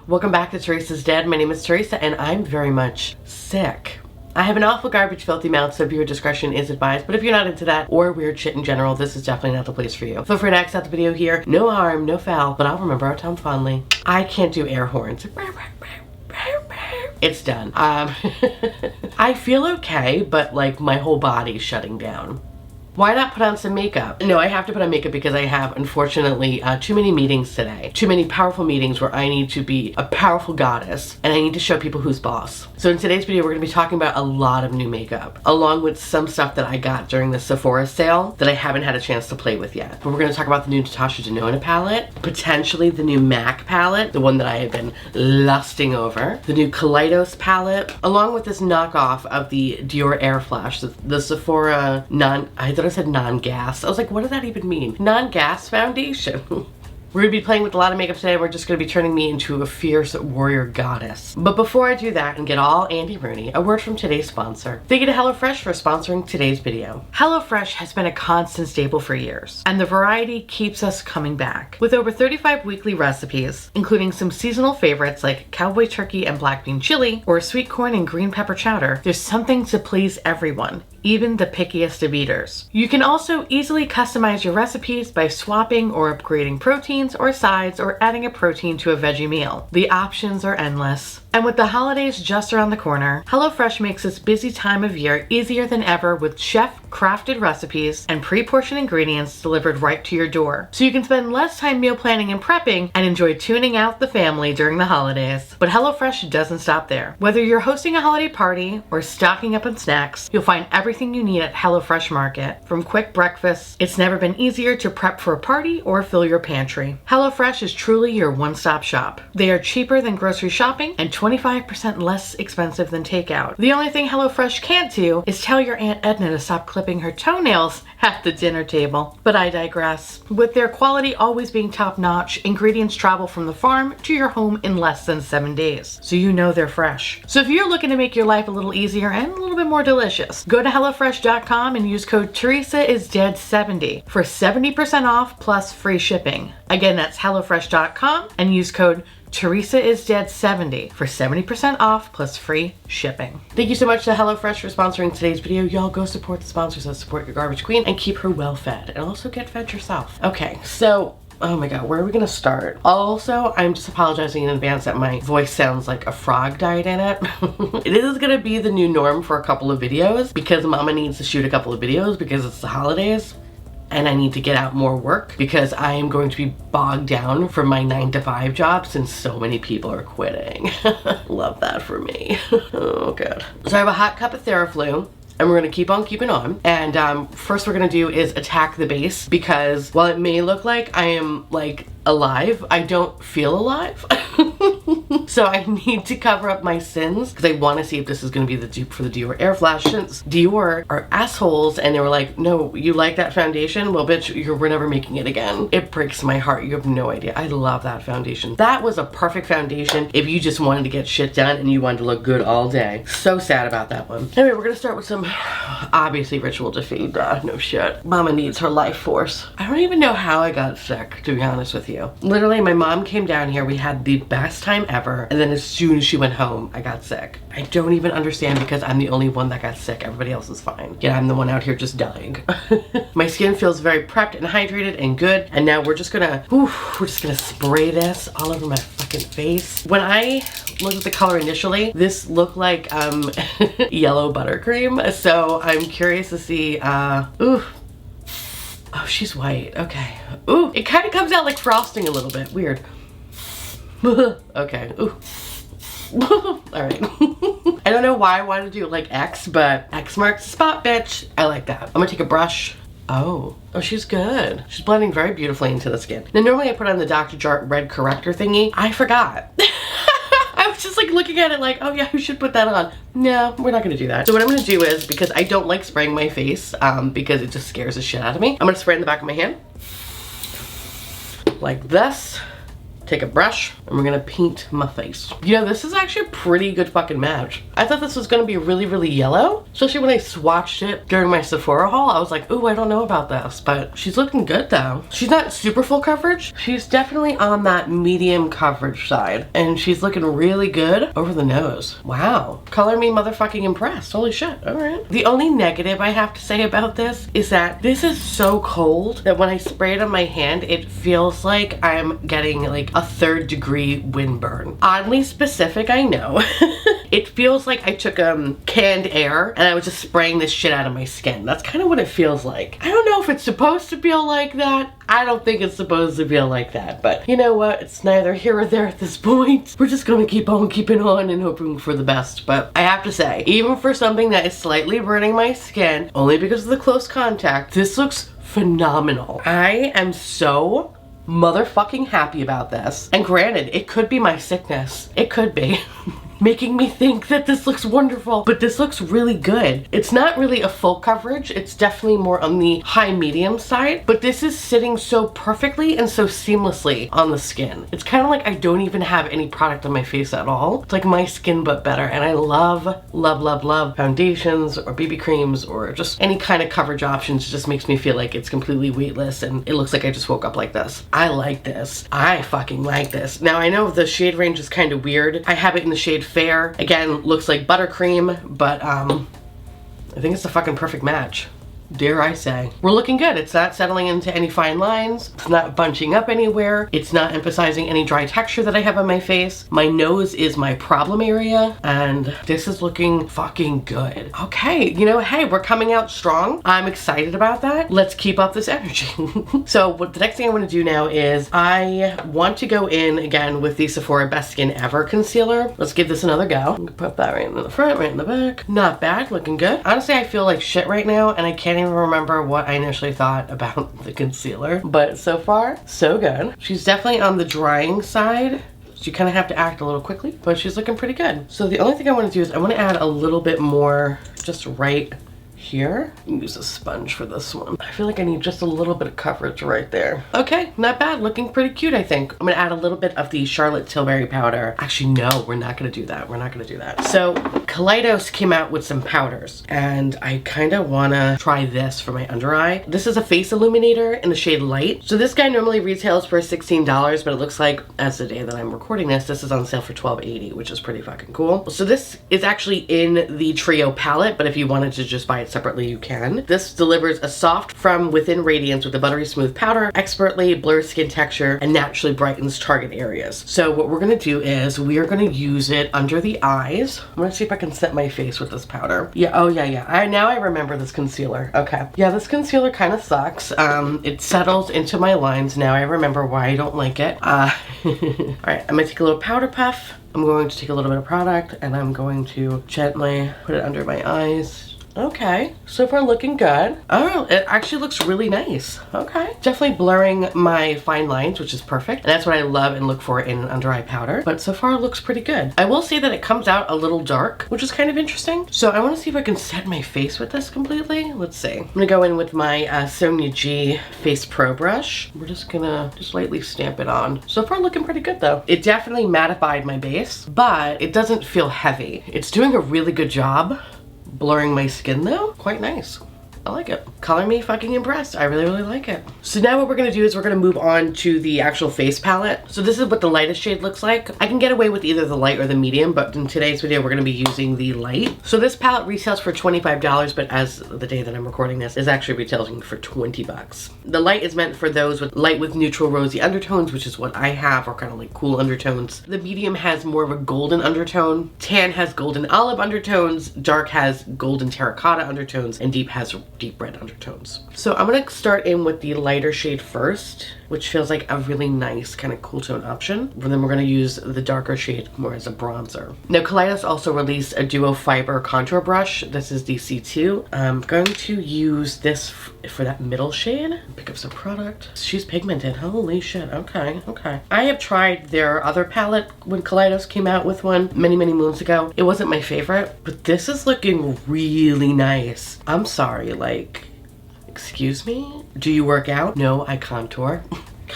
Welcome back to Teresa's Dead. My name is Teresa and I'm very much sick. I have an awful garbage filthy mouth, so viewer discretion is advised, but if you're not into that or weird shit in general, this is definitely not the place for you. Feel free to exit the video here. No harm, no foul, but I'll remember our time fondly. I can't do air horns. It's done. I feel okay, but like my whole body's shutting down. Why not put on some makeup? No, I have to put on makeup because I have, unfortunately, too many meetings today. Too many powerful meetings where I need to be a powerful goddess and I need to show people who's boss. So in today's video, we're gonna be talking about a lot of new makeup, along with some stuff that I got during the Sephora sale that I haven't had a chance to play with yet. But we're gonna talk about the new Natasha Denona palette, potentially the new MAC palette, the one that I have been lusting over, the new Kaleidos palette, along with this knockoff of the Dior Air Flash, the Sephora I said non-gas. I was like, what does that even mean? Non-gas foundation. We're gonna be playing with a lot of makeup today. We're just gonna be turning me into a fierce warrior goddess. But before I do that and get all Andy Rooney, a word from today's sponsor. Thank you to HelloFresh for sponsoring today's video. HelloFresh has been a constant staple for years, and the variety keeps us coming back. With over 35 weekly recipes, including some seasonal favorites like cowboy turkey and black bean chili, or sweet corn and green pepper chowder, there's something to please everyone, even the pickiest of eaters. You can also easily customize your recipes by swapping or upgrading proteins or sides or adding a protein to a veggie meal. The options are endless. And with the holidays just around the corner, HelloFresh makes this busy time of year easier than ever with chef-crafted recipes and pre-portioned ingredients delivered right to your door. So you can spend less time meal planning and prepping and enjoy tuning out the family during the holidays. But HelloFresh doesn't stop there. Whether you're hosting a holiday party or stocking up on snacks, you'll find everything you need at HelloFresh Market. From quick breakfasts, it's never been easier to prep for a party or fill your pantry. HelloFresh is truly your one-stop shop. They are cheaper than grocery shopping and 25% less expensive than takeout. The only thing HelloFresh can't do is tell your Aunt Edna to stop clipping her toenails at the dinner table. But I digress. With their quality always being top-notch, ingredients travel from the farm to your home in less than 7 days. So you know they're fresh. So if you're looking to make your life a little easier and a little bit more delicious, go to HelloFresh.com and use code TeresaIsDead70 for 70% off plus free shipping. Again, that's HelloFresh.com and use code TeresaIsDead70 for 70% off plus free shipping. Thank you so much to HelloFresh for sponsoring today's video. Y'all go support the sponsors that support your garbage queen and keep her well fed, and also get fed yourself. Okay, so oh my god, where are we gonna start? Also, I'm just apologizing in advance that my voice sounds like a frog died in it. It is gonna be the new norm for a couple of videos because Mama needs to shoot a couple of videos because it's the holidays. And I need to get out more work because I am going to be bogged down from my 9-to-5 job since so many people are quitting. Love that for me. Oh, good. So I have a hot cup of Theraflu, and we're gonna keep on keeping on. And first we're gonna do is attack the base because while it may look like I am like alive, I don't feel alive. So I need to cover up my sins because I want to see if this is going to be the dupe for the Dior Air Flash, since Dior are assholes and they were like, no, you like that foundation? Well, bitch, we're never making it again. It breaks my heart. You have no idea. I love that foundation. That was a perfect foundation if you just wanted to get shit done and you wanted to look good all day. So sad about that one. Anyway, we're going to start with some obviously ritual defeat. No shit. Mama needs her life force. I don't even know how I got sick, to be honest with you. Literally, my mom came down here. We had the best time ever. And then as soon as she went home, I got sick. I don't even understand because I'm the only one that got sick. Everybody else is fine. Yeah, I'm the one out here just dying. My skin feels very prepped and hydrated and good. And now we're just gonna spray this all over my fucking face. When I looked at the color initially, this looked like yellow buttercream. So I'm curious to see, ooh. Oh, she's white. Okay. Ooh, it kind of comes out like frosting a little bit. Weird. Okay. Ooh. All right. I don't know why I wanted to do like X, but X marks the spot, bitch. I like that. I'm gonna take a brush. Oh, she's good. She's blending very beautifully into the skin. Now, normally I put on the Dr. Jart red corrector thingy. I forgot. I was just like looking at it like, oh yeah, you should put that on. No, we're not gonna do that. So what I'm gonna do is, because I don't like spraying my face, because it just scares the shit out of me, I'm gonna spray in the back of my hand. Like this. take a brush and we're gonna paint my face. You know, this is actually a pretty good fucking match. I thought this was gonna be really, really yellow, especially when I swatched it during my Sephora haul. I was like, ooh, I don't know about this, but she's looking good though. She's not super full coverage. She's definitely on that medium coverage side, and she's looking really good over the nose. Wow, color me motherfucking impressed. Holy shit. All right. The only negative I have to say about this is that this is so cold that when I spray it on my hand, it feels like I'm getting like a 3rd degree windburn. Oddly specific, I know. It feels like I took canned air and I was just spraying this shit out of my skin. That's kind of what it feels like. I don't know if it's supposed to feel like that. I don't think it's supposed to feel like that, but you know what? It's neither here or there at this point. We're just gonna keep on keeping on and hoping for the best. But I have to say, even for something that is slightly burning my skin, only because of the close contact, this looks phenomenal. I am so motherfucking happy about this. And granted, it could be my sickness. It could be. Making me think that this looks wonderful, but this looks really good. It's not really a full coverage. It's definitely more on the high medium side, but this is sitting so perfectly and so seamlessly on the skin. It's kind of like I don't even have any product on my face at all. It's like my skin but better, and I love, love, love, love foundations or BB creams or just any kind of coverage options. It just makes me feel like it's completely weightless and it looks like I just woke up like this. I like this. I fucking like this. Now I know the shade range is kind of weird. I have it in the shade Fair. Again, looks like buttercream, but I think it's the fucking perfect match. Dare I say. We're looking good. It's not settling into any fine lines. It's not bunching up anywhere. It's not emphasizing any dry texture that I have on my face. My nose is my problem area, and this is looking fucking good. Okay, you know, hey, we're coming out strong. I'm excited about that. Let's keep up this energy. So what the next thing I want to do now is I want to go in again with the Sephora Best Skin Ever concealer. Let's give this another go. Put that right in the front, right in the back. Not bad, looking good. Honestly, I feel like shit right now, and I can't even remember what I initially thought about the concealer, but so far so good. She's definitely on the drying side, so you kind of have to act a little quickly, but she's looking pretty good. So the only thing I want to do is I want to add a little bit more just right here. Use a sponge for this one. I feel like I need just a little bit of coverage right there. Okay, not bad. Looking pretty cute, I think. I'm gonna add a little bit of the Charlotte Tilbury powder. Actually, no, we're not gonna do that. We're not gonna do that. So Kaleidos came out with some powders, and I kind of wanna try this for my under eye. This is a face illuminator in the shade Light. So this guy normally retails for $16, but it looks like, as the day that I'm recording this is on sale for $12.80, which is pretty fucking cool. So this is actually in the Trio palette, but if you wanted to just buy it separately, you can. This delivers a soft from within radiance with a buttery smooth powder, expertly blurs skin texture, and naturally brightens target areas. So what we're gonna do is we are gonna use it under the eyes. I'm gonna see if I can set my face with this powder. Yeah, oh yeah. Now I remember this concealer. Okay. Yeah, this concealer kind of sucks. It settles into my lines. Now I remember why I don't like it. All right, I'm gonna take a little powder puff. I'm going to take a little bit of product and I'm going to gently put it under my eyes. Okay, so far looking good. Oh, it actually looks really nice. Okay, definitely blurring my fine lines, which is perfect. And that's what I love and look for in an under eye powder. But so far it looks pretty good. I will say that it comes out a little dark, which is kind of interesting. So I want to see if I can set my face with this completely. Let's see. I'm gonna go in with my Sonia G Face Pro brush. We're just gonna lightly stamp it on. So far looking pretty good though. It definitely mattified my base, but it doesn't feel heavy. It's doing a really good job blurring my skin though. Quite nice. I like it. Color me fucking impressed. I really, really like it. So now what we're gonna do is we're gonna move on to the actual face palette. So this is what the lightest shade looks like. I can get away with either the light or the medium, but in today's video, we're gonna be using the light. So this palette retails for $25, but as the day that I'm recording this, is actually retailing for 20 bucks. The light is meant for those with light with neutral rosy undertones, which is what I have, or kind of like cool undertones. The medium has more of a golden undertone. Tan has golden olive undertones. Dark has golden terracotta undertones, and deep has deep red undertones. So I'm gonna start in with the lighter shade first, which feels like a really nice kind of cool tone option. And then we're gonna use the darker shade more as a bronzer. Now Kaleidos also released a duo fiber contour brush. This is the C2. I'm going to use this for that middle shade. Pick up some product. She's pigmented, holy shit, okay. I have tried their other palette when Kaleidos came out with one many moons ago. It wasn't my favorite, but this is looking really nice. I'm sorry, like, excuse me? Do you work out? No, I contour.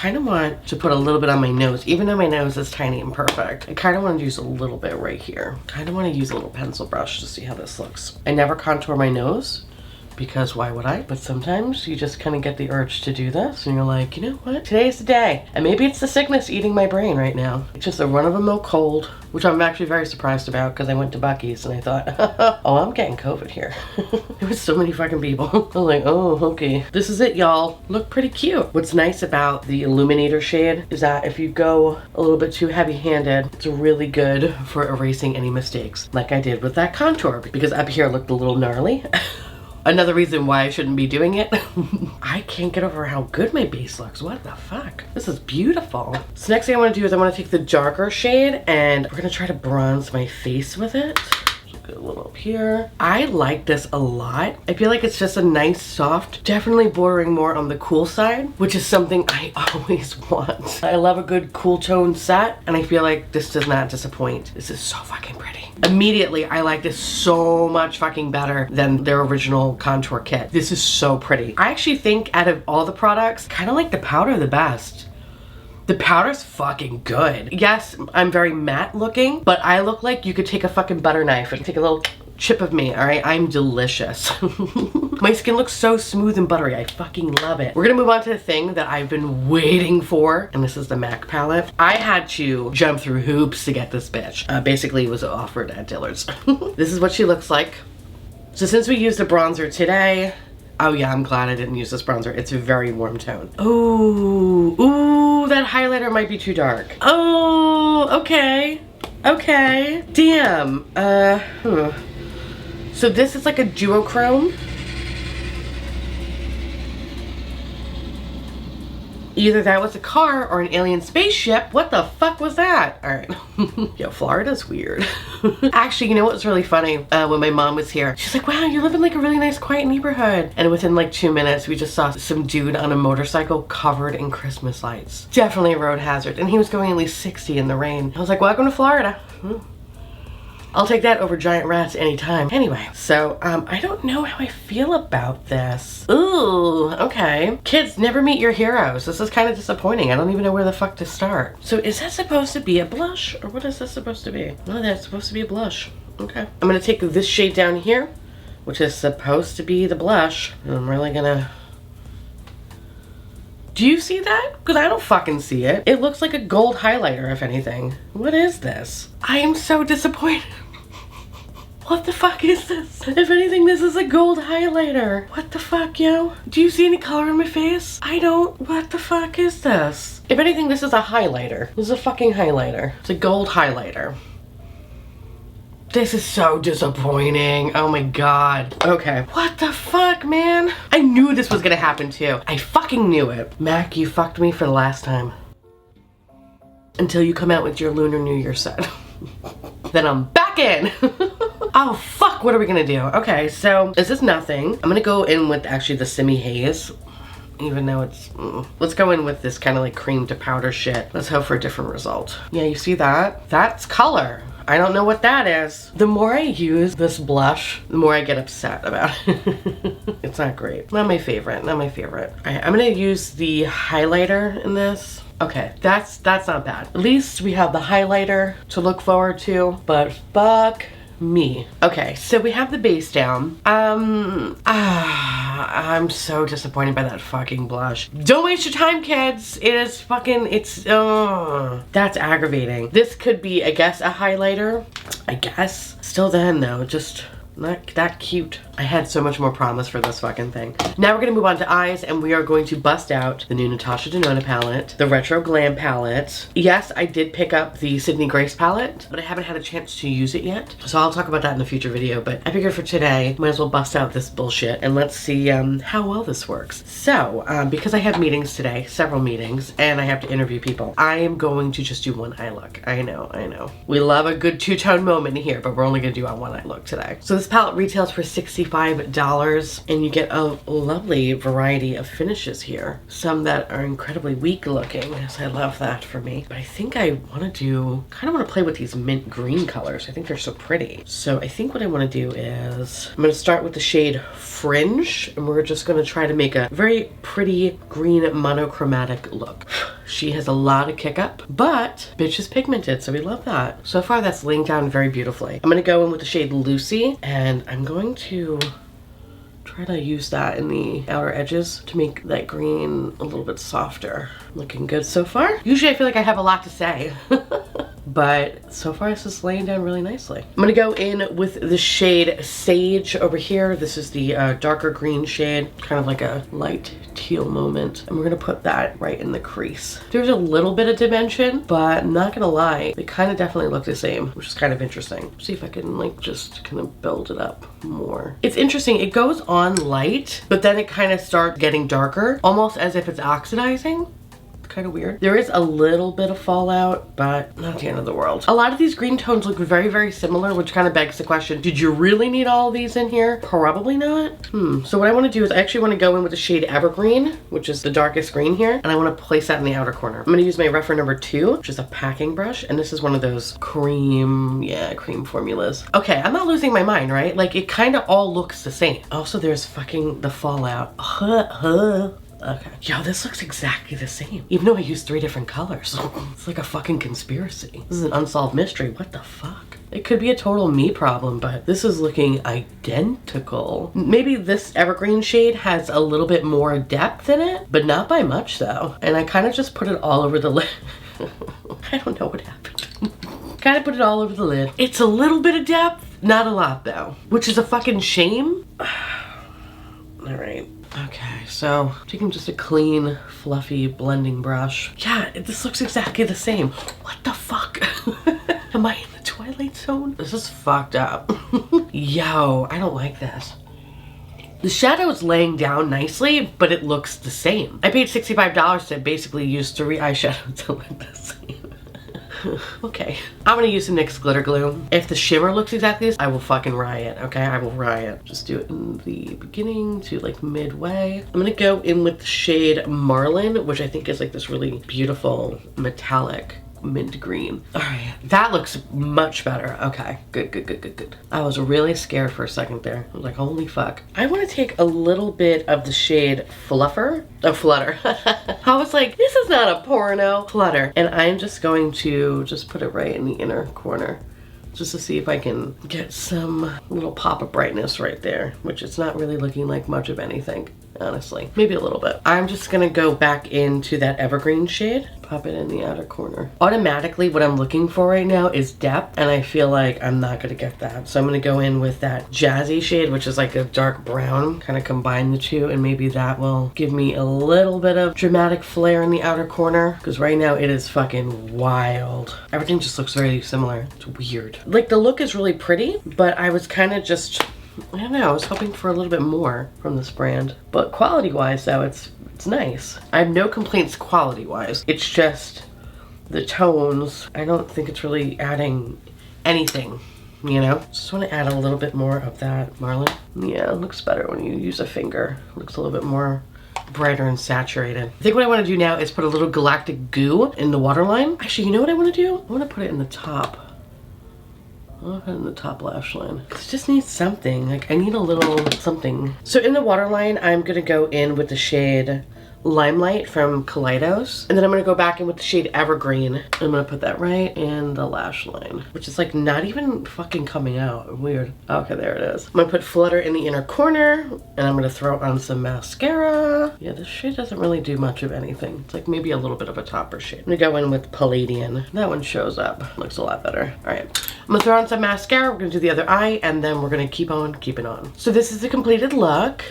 kind of want to put a little bit on my nose, even though my nose is tiny and perfect. I kind of want to use a little bit right here. Kind of want to use a little pencil brush to see how this looks. I never contour my nose, because why would I? But sometimes you just kind of get the urge to do this and you're like, you know what? Today's the day. And maybe it's the sickness eating my brain right now. It's just a run-of-the-mill cold, which I'm actually very surprised about because I went to Buc-ee's and I thought, oh, I'm getting COVID here. There was so many fucking people. I was like, oh, okay. This is it, y'all. Look pretty cute. What's nice about the Illuminator shade is that if you go a little bit too heavy-handed, it's really good for erasing any mistakes, like I did with that contour, because up here it looked a little gnarly. Another reason why I shouldn't be doing it. I can't get over how good my base looks. What the fuck? This is beautiful. So next thing I want to do is I want to take the darker shade and we're going to try to bronze my face with it. A little up here. I like this a lot. I feel like it's just a nice soft, definitely bordering more on the cool side, which is something I always want. I love a good cool tone set and I feel like this does not disappoint. This is so fucking pretty. Immediately, I like this so much fucking better than their original contour kit. This is so pretty. I actually think out of all the products, kind of like the powder the best. The powder's fucking good. Yes, I'm very matte looking, but I look like you could take a fucking butter knife and take a little chip of me, all right? I'm delicious. My skin looks so smooth and buttery. I fucking love it. We're gonna move on to the thing that I've been waiting for, and this is the MAC palette. I had to jump through hoops to get this bitch. Basically, it was offered at Dillard's. This is what she looks like. So since we used a bronzer today, oh yeah, I'm glad I didn't use this bronzer. It's a very warm tone. Ooh, ooh, that highlighter might be too dark. Oh, okay, okay. Damn, So this is like a duochrome. Either that was a car or an alien spaceship. What the fuck was that? All right. Yo, Florida's weird. Actually, you know what was really funny? When my mom was here, she's like, wow, you live in like a really nice quiet neighborhood. And within like 2 minutes, we just saw some dude on a motorcycle covered in Christmas lights. Definitely a road hazard. And he was going at least 60 in the rain. I was like, welcome to Florida. I'll take that over giant rats anytime. Anyway, so I don't know how I feel about this. Ooh, okay. Kids, never meet your heroes. This is kind of disappointing. I don't even know where the fuck to start. So is that supposed to be a blush or what is this supposed to be? No, that's supposed to be a blush. Okay. I'm gonna take this shade down here, which is supposed to be the blush. And I'm really gonna... Do you see that? Because I don't fucking see it. It looks like a gold highlighter, if anything. What is this? I am so disappointed. What the fuck is this? If anything, this is a gold highlighter. What the fuck, yo? Do you see any color in my face? I don't. What the fuck is this? If anything, this is a highlighter. This is a fucking highlighter. It's a gold highlighter. This is so disappointing. Oh my god. Okay. What the fuck, man? I knew this was gonna happen too. I fucking knew it. Mac, you fucked me for the last time. Until you come out with your Lunar New Year set. Then I'm back in. Oh fuck, what are we gonna do? Okay, so this is nothing. I'm gonna go in with actually the Simi Haze. Even though it's, let's go in with this kind of like cream to powder shit. Let's hope for a different result. Yeah, you see that? That's color. I don't know what that is. The more I use this blush, the more I get upset about it. It's not great. Not my favorite, not my favorite. All right, I'm gonna use the highlighter in this. Okay, that's not bad. At least we have the highlighter to look forward to, but fuck me. Okay, so we have the base down. I'm so disappointed by that fucking blush. Don't waste your time, kids. It is fucking, that's aggravating. This could be, I guess, a highlighter. I guess. Still then though, just not that cute. I had so much more promise for this fucking thing. Now we're gonna move on to eyes and we are going to bust out the new Natasha Denona palette, the Retro Glam palette. Yes, I did pick up the Sydney Grace palette, but I haven't had a chance to use it yet. So I'll talk about that in a future video, but I figured for today, might as well bust out this bullshit and let's see how well this works. So, because I have meetings today, several meetings, and I have to interview people, I am going to just do one eye look. I know. We love a good two-tone moment here, but we're only gonna do a one eye look today. So this palette retails for $65 and you get a lovely variety of finishes here. Some that are incredibly weak looking, so I love that for me. But I think I want to kind of want to play with these mint green colors. I think they're so pretty. So I think what I want to do is I'm going to start with the shade Fringe, and we're just going to try to make a very pretty green monochromatic look. She has a lot of kick up, but bitch is pigmented, so we love that. So far that's laying down very beautifully. I'm going to go in with the shade Lucy, and I'm going to try to use that in the outer edges to make that green a little bit softer. Looking good so far. Usually I feel like I have a lot to say. But so far it's just laying down really nicely. I'm gonna go in with the shade Sage over here. This is the darker green shade, kind of like a light teal moment. And we're gonna put that right in the crease. There's a little bit of dimension, but I'm not gonna lie, they kind of definitely look the same, which is kind of interesting. See if I can like just kind of build it up more. It's interesting, it goes on light, but then it kind of starts getting darker, almost as if it's oxidizing. Kind of weird. There is a little bit of fallout, but not the end of the world. A lot of these green tones look very, very similar, which kind of begs the question, did you really need all of these in here? Probably not. So what I want to do is I actually want to go in with the shade Evergreen, which is the darkest green here, and I want to place that in the outer corner. I'm going to use my Rephr number 2, which is a packing brush, and this is one of those cream formulas. Okay, I'm not losing my mind, right? Like, it kind of all looks the same. Also, there's fucking the fallout. Okay. Yo, this looks exactly the same. Even though I used 3 different colors. It's like a fucking conspiracy. This is an unsolved mystery. What the fuck? It could be a total me problem, but this is looking identical. Maybe this evergreen shade has a little bit more depth in it, but not by much though. And I kind of just put it all over the lid. I don't know what happened. Kind of put it all over the lid. It's a little bit of depth, not a lot though, which is a fucking shame. All right. Okay, so taking just a clean, fluffy blending brush. Yeah, this looks exactly the same. What the fuck? Am I in the Twilight Zone? This is fucked up. Yo, I don't like this. The shadow is laying down nicely, but it looks the same. I paid $65 to basically use 3 eyeshadows to look the same. Okay, I'm gonna use some NYX glitter glue. If the shimmer looks exactly this, I will fucking riot, okay? I will riot. Just do it in the beginning to like midway. I'm gonna go in with the shade Marlin, which I think is like this really beautiful metallic mint green. All right, that looks much better. Okay, good. I was really scared for a second there. I was like, holy fuck. I want to take a little bit of the shade Flutter. I was like, this is not a porno. Flutter. And I'm just going to just put it right in the inner corner, just to see if I can get some little pop of brightness right there, which it's not really looking like much of anything, honestly. Maybe a little bit. I'm just gonna go back into that evergreen shade, pop it in the outer corner. Automatically, what I'm looking for right now is depth, and I feel like I'm not gonna get that. So I'm gonna go in with that jazzy shade, which is like a dark brown, kind of combine the two, and maybe that will give me a little bit of dramatic flair in the outer corner, because right now it is fucking wild. Everything just looks very similar. It's weird. Like, the look is really pretty, but I was kind of just, I don't know, I was hoping for a little bit more from this brand. But quality-wise, though, it's nice. I have no complaints quality-wise. It's just the tones. I don't think it's really adding anything, you know? Just want to add a little bit more of that Marlin. Yeah, it looks better when you use a finger. It looks a little bit more brighter and saturated. I think what I want to do now is put a little galactic goo in the waterline. Actually, you know what I want to do? I want to put it in the top. I'll put it in the top lash line. It just needs something. Like, I need a little something. So in the waterline, I'm gonna go in with the shade Limelight from Kaleidos. And then I'm gonna go back in with the shade Evergreen. I'm gonna put that right in the lash line, which is like not even fucking coming out. Weird. Okay, there it is. I'm gonna put Flutter in the inner corner, and I'm gonna throw on some mascara. Yeah, this shade doesn't really do much of anything. It's like maybe a little bit of a topper shade. I'm gonna go in with Palladian. That one shows up. Looks a lot better. All right. I'm gonna throw on some mascara. We're gonna do the other eye, and then we're gonna keep on keeping on. So this is the completed look.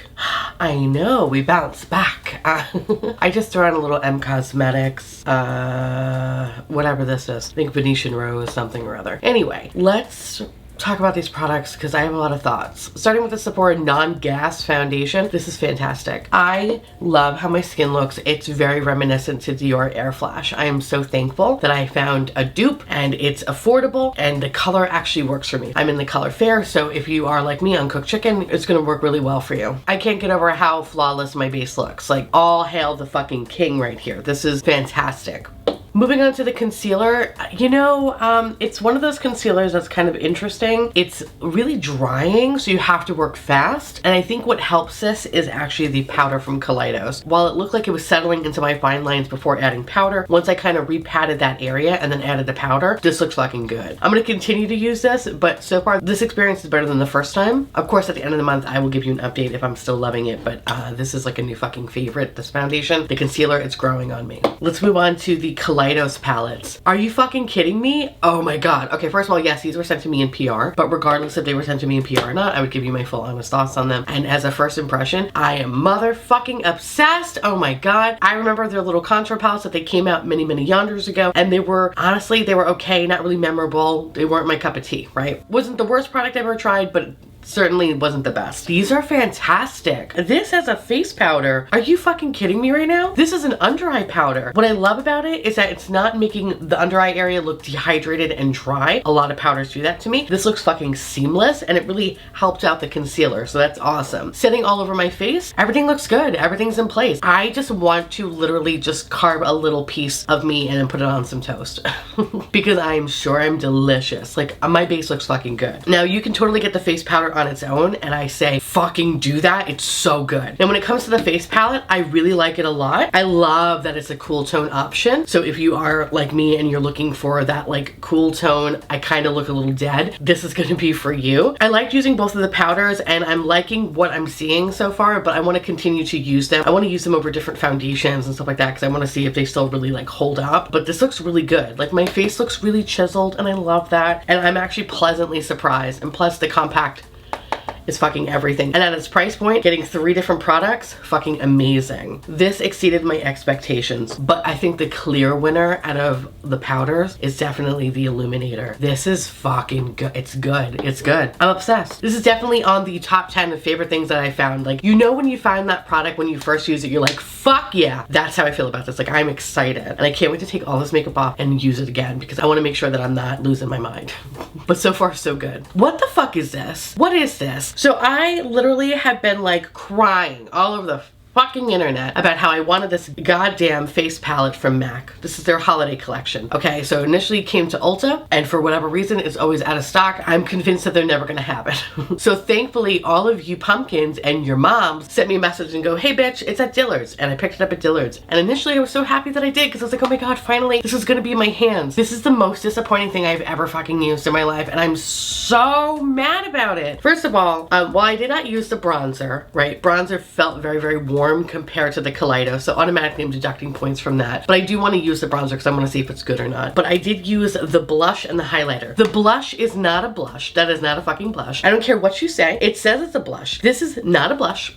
I know, we bounced back. I just threw on a little M Cosmetics, whatever this is. I think Venetian Rose, something or other. Anyway, let's talk about these products because I have a lot of thoughts. Starting with the Sephora non-gas foundation. This is fantastic. I love how my skin looks. It's very reminiscent to Dior Air Flash. I am so thankful that I found a dupe and it's affordable and the color actually works for me. I'm in the color fair, so if you are like me on cooked chicken, it's gonna work really well for you. I can't get over how flawless my base looks. Like, all hail the fucking king right here. This is fantastic. Moving on to the concealer, you know, it's one of those concealers that's kind of interesting. It's really drying, so you have to work fast. And I think what helps this is actually the powder from Kaleidos. While it looked like it was settling into my fine lines before adding powder, once I kind of repatted that area and then added the powder, this looks fucking good. I'm gonna continue to use this, but so far this experience is better than the first time. Of course, at the end of the month, I will give you an update if I'm still loving it, but this is like a new fucking favorite, this foundation. The concealer, it's growing on me. Let's move on to the Kaleidos palettes. Are you fucking kidding me? Oh my god. Okay, first of all, yes, these were sent to me in PR, but regardless if they were sent to me in PR or not, I would give you my full honest thoughts on them. And as a first impression, I am motherfucking obsessed. Oh my god. I remember their little contour palettes that they came out many yonders ago, and they were, honestly, they were okay, not really memorable. They weren't my cup of tea, right? Wasn't the worst product I've ever tried, but certainly wasn't the best. These are fantastic. This has a face powder. Are you fucking kidding me right now? This is an under eye powder. What I love about it is that it's not making the under eye area look dehydrated and dry. A lot of powders do that to me. This looks fucking seamless and it really helped out the concealer, so that's awesome. Setting all over my face, everything looks good. Everything's in place. I just want to literally just carve a little piece of me and then put it on some toast because I'm sure I'm delicious. Like, my base looks fucking good. Now, you can totally get the face powder on its own, and I say fucking do that. It's so good. And when it comes to the face palette, I really like it a lot. I love that it's a cool tone option. So if you are like me and you're looking for that like cool tone, I kind of look a little dead, this is gonna be for you. I liked using both of the powders and I'm liking what I'm seeing so far, but I want to continue to use them. I want to use them over different foundations and stuff like that because I want to see if they still really like hold up. But this looks really good. Like, my face looks really chiseled and I love that. And I'm actually pleasantly surprised. And plus the compact is fucking everything. And at its price point, getting 3 different products, fucking amazing. This exceeded my expectations, but I think the clear winner out of the powders is definitely the Illuminator. This is fucking good. It's good. It's good. I'm obsessed. This is definitely on the top 10 of favorite things that I found. Like, you know when you find that product, when you first use it, you're like, fuck yeah. That's how I feel about this. Like, I'm excited. And I can't wait to take all this makeup off and use it again because I want to make sure that I'm not losing my mind. But so far, so good. What the fuck is this? What is this? So I literally have been like crying all over the fucking internet about how I wanted this goddamn face palette from MAC. This is their holiday collection. Okay, so initially it came to Ulta, and for whatever reason, it's always out of stock. I'm convinced that they're never gonna have it. So thankfully, all of you pumpkins and your moms sent me a message and go, hey bitch, it's at Dillard's. And I picked it up at Dillard's. And initially I was so happy that I did because I was like, oh my god, finally, this is gonna be in my hands. This is the most disappointing thing I've ever fucking used in my life, and I'm so mad about it. First of all, while I did not use the bronzer, right? Bronzer felt very warm compared to the Kaleidos, so automatically I'm deducting points from that. But I do want to use the bronzer because I want to see if it's good or not. But I did use the blush and the highlighter. The blush is not a blush. That is not a fucking blush. I don't care what you say. It says it's a blush. This is not a blush.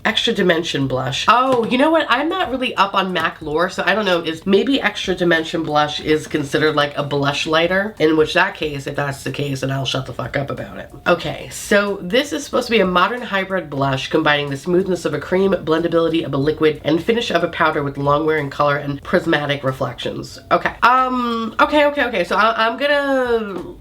Extra Dimension blush. Oh, you know what? I'm not really up on MAC lore, so I don't know. Is maybe Extra Dimension blush is considered like a blush lighter? In which that case, if that's the case, then I'll shut the fuck up about it. Okay, so this is supposed to be a modern hybrid blush combining the smoothness of a cream, blendability of a liquid, and finish of a powder with long-wearing color and prismatic reflections. Okay. Okay. So I'm gonna...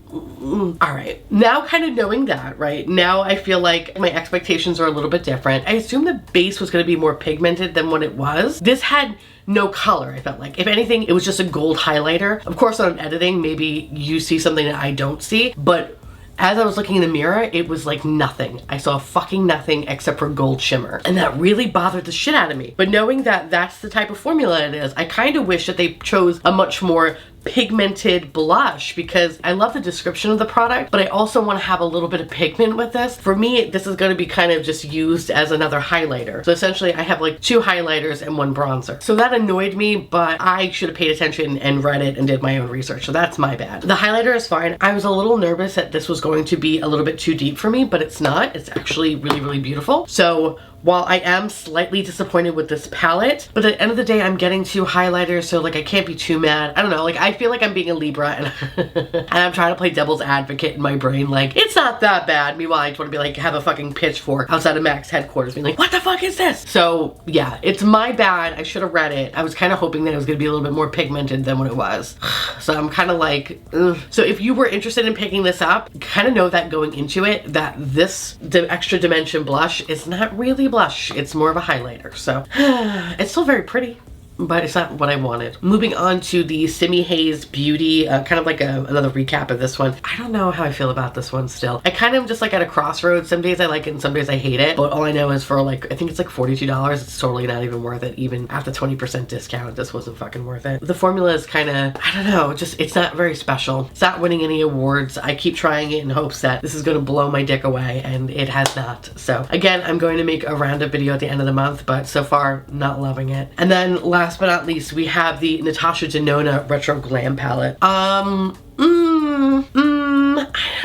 All right. Now, kind of knowing that, right? Now I feel like my expectations are a little bit different. I assumed the base was going to be more pigmented than what it was. This had no color, I felt like. If anything, it was just a gold highlighter. Of course, on editing, maybe you see something that I don't see, but as I was looking in the mirror, it was like nothing. I saw fucking nothing except for gold shimmer. And that really bothered the shit out of me. But knowing that that's the type of formula it is, I kind of wish that they chose a much more pigmented blush because I love the description of the product, but I also want to have a little bit of pigment with this. For me, this is going to be kind of just used as another highlighter. So essentially I have like 2 highlighters and 1 bronzer. So that annoyed me, but I should have paid attention and read it and did my own research. So that's my bad. The highlighter is fine. I was a little nervous that this was going to be a little bit too deep for me, but it's not. It's actually really beautiful. So while I am slightly disappointed with this palette, but at the end of the day, I'm getting 2 highlighters, so like I can't be too mad. I don't know, like I feel like I'm being a Libra and, and I'm trying to play devil's advocate in my brain, like, it's not that bad. Meanwhile, I just want to be like, have a fucking pitchfork outside of Mac's headquarters being like, what the fuck is this? So yeah, it's my bad. I should have read it. I was kind of hoping that it was going to be a little bit more pigmented than what it was. So I'm kind of like, ugh. So if you were interested in picking this up, kind of know that going into it, that this extra dimension blush is not really blush. It's more of a highlighter. So it's still very pretty, but it's not what I wanted. Moving on to the Simi Haze Beauty, kind of like another recap of this one. I don't know how I feel about this one still. I kind of just like at a crossroads. Some days I like it and some days I hate it. But all I know is for like, I think it's like $42. It's totally not even worth it. Even at the 20% discount, this wasn't fucking worth it. The formula is kind of, I don't know, just, it's not very special. It's not winning any awards. I keep trying it in hopes that this is going to blow my dick away, and it has not. So again, I'm going to make a roundup video at the end of the month, but so far, not loving it. And then last but not least, we have the Natasha Denona Retro Glam Palette. I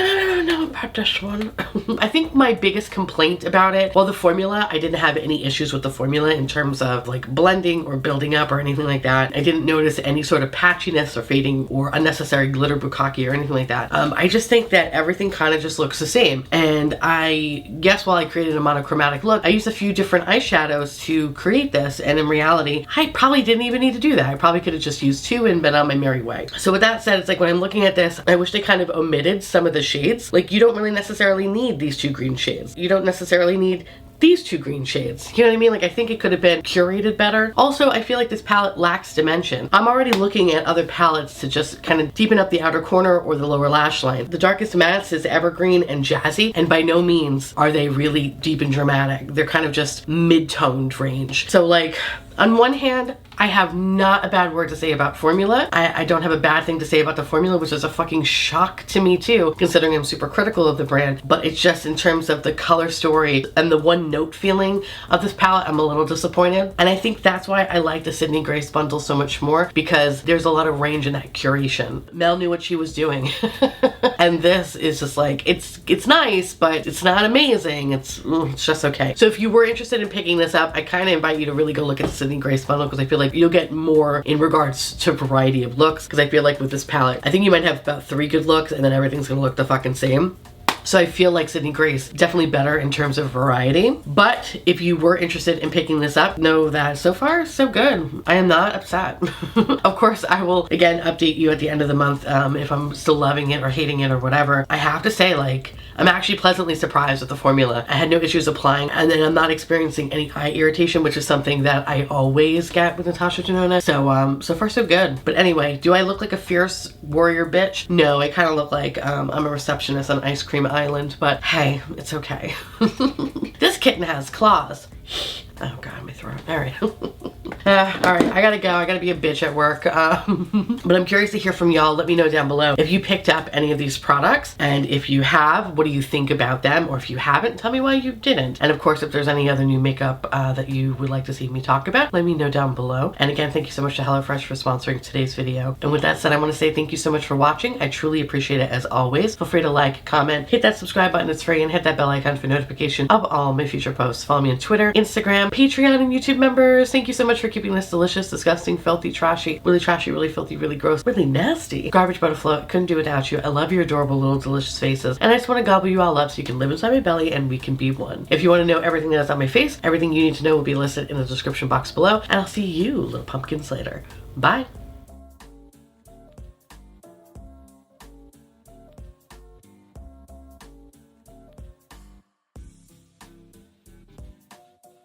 don't know about this one. I think my biggest complaint about it, well, the formula, I didn't have any issues with the formula in terms of like blending or building up or anything like that. I didn't notice any sort of patchiness or fading or unnecessary glitter bukkake or anything like that. I just think that everything kind of just looks the same. And I guess while I created a monochromatic look, I used a few different eyeshadows to create this. And in reality, I probably didn't even need to do that. I probably could have just used two and been on my merry way. So with that said, it's like when I'm looking at this, I wish they kind of omitted some of the shades. Like, you don't really necessarily need these two green shades. You don't necessarily need these two green shades. You know what I mean? Like, I think it could have been curated better. Also, I feel like this palette lacks dimension. I'm already looking at other palettes to just kind of deepen up the outer corner or the lower lash line. The Darkest Mattes is evergreen and jazzy, and by no means are they really deep and dramatic. They're kind of just mid-toned range. So like, on one hand, I have not a bad word to say about formula. I don't have a bad thing to say about the formula, which is a fucking shock to me too, considering I'm super critical of the brand. But it's just in terms of the color story and the one note feeling of this palette, I'm a little disappointed. And I think that's why I like the Sydney Grace bundle so much more, because there's a lot of range in that curation. Mel knew what she was doing. And this is just like, it's nice, but it's not amazing. It's just okay. So if you were interested in picking this up, I kind of invite you to really go look at the Sydney Grace bundle, because I feel like you'll get more in regards to variety of looks, because I feel like with this palette, I think you might have about 3 good looks and then everything's gonna look the fucking same. So I feel like Sydney Grace definitely better in terms of variety. But if you were interested in picking this up, know that so far, so good. I am not upset. Of course, I will again update you at the end of the month if I'm still loving it or hating it or whatever. I have to say, like, I'm actually pleasantly surprised with the formula. I had no issues applying, and then I'm not experiencing any eye irritation, which is something that I always get with Natasha Denona. So so far so good. But anyway, do I look like a fierce warrior bitch? No, I kind of look like I'm a receptionist on Ice Cream Island, but hey, it's okay. This kitten has claws. Oh god, my throat. All right. All right, I gotta go. I gotta be a bitch at work. But I'm curious to hear from y'all. Let me know down below if you picked up any of these products, and if you have, what do you think about them? Or if you haven't, tell me why you didn't. And of course, if there's any other new makeup that you would like to see me talk about, let me know down below. And again, thank you so much to HelloFresh for sponsoring today's video. And with that said, I want to say thank you so much for watching. I truly appreciate it as always. Feel free to like, comment, hit that subscribe button, it's free, and hit that bell icon for notification of all my future posts. Follow me on Twitter, Instagram, Patreon, and YouTube members. Thank you so much for keeping this delicious, disgusting, filthy, trashy, really filthy, really gross, really nasty garbage butter float. Couldn't do without you. I love your adorable little delicious faces, and I just want to gobble you all up so you can live inside my belly and we can be one. If you want to know everything that's on my face, everything you need to know will be listed in the description box below, and I'll see you little pumpkins later. Bye.